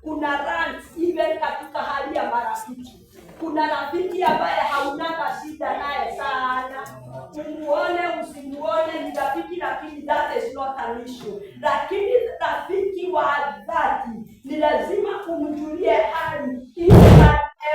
kuna rants even katika hali ya marafiki. Kuna rafiki ambaye haunaka shida naye sana, umuone usimuone ni rafiki, lakini that is not an issue. Lakini rafiki wa dhati ni lazima umjulie hali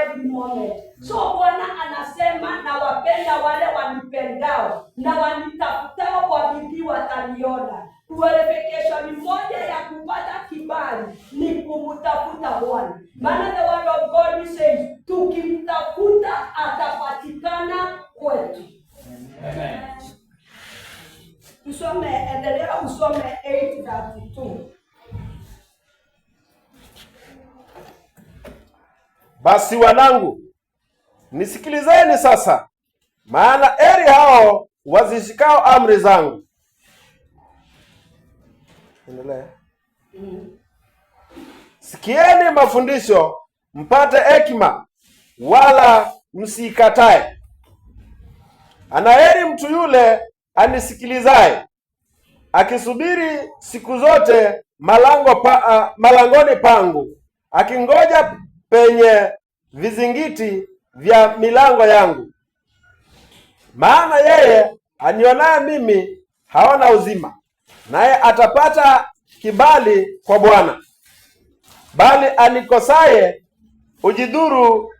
every moment. So Bwana anasema, na wapenda wale wanipendao na wanitafutao kwa bidii wataniona. Qualification moja ya kupata kibali ni kumtafuta Bwana. Maana the word of God says, tukimtafuta atapatikana kwetu. Amen. Tusome, endelea usome 8:32. Basi wanangu, nisikilizeni sasa, maana heri hao wazishikao amri zangu. Endelea. Sikieni mafundisho mpate hekima, wala msikatae. Anaheri mtu yule anisikilizaye, akisubiri siku zote malangoni pangu, akingoja penye vizingiti vya milango yangu. Maana yeye anionaye mimi haona uzima, naye atapata kibali kwa Bwana. Bali anikosaye ujidhuru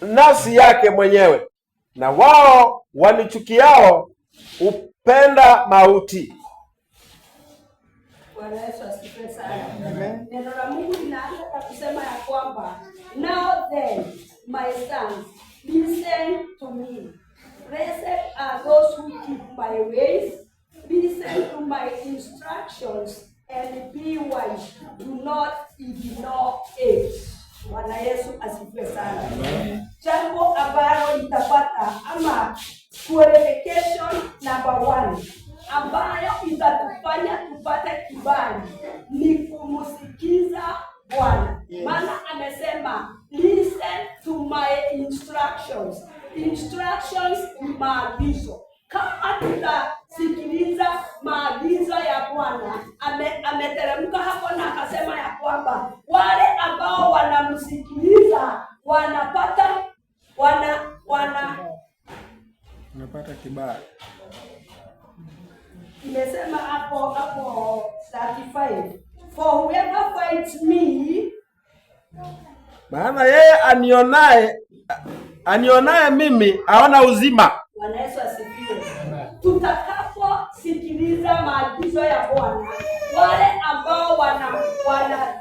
nafsi yake mwenyewe, na wao wanichukiao upenda mauti. Bwana Yesu asifiwe sana. Neno la Mungu linaanza kwa kusema ya kwamba, now then my sons, listen to me. Blessed are those who keep my ways. Listen to my instructions and be wise. Do not ignore it. Bwana Yesu asifiwe sana. Jambo ambalo litapata ama qualification number 1 ambayo itatufanya tupate kibali ni kumsikiza Bwana. Maana amesema, listen to my instructions. Instructions ni maagizo. Kama tutasikiliza maagizo ya Bwana, ameteremka hapo na akasema ya kwamba wale ambao wanamsikiliza wanapata kibali. Imesema hapo 35. For whoever fights me, maana yeye anionaye mimi haona uzima. Bwana Yesu asifiwe. Tutakaposikiliza maagizo ya Bwana, wale ambao wana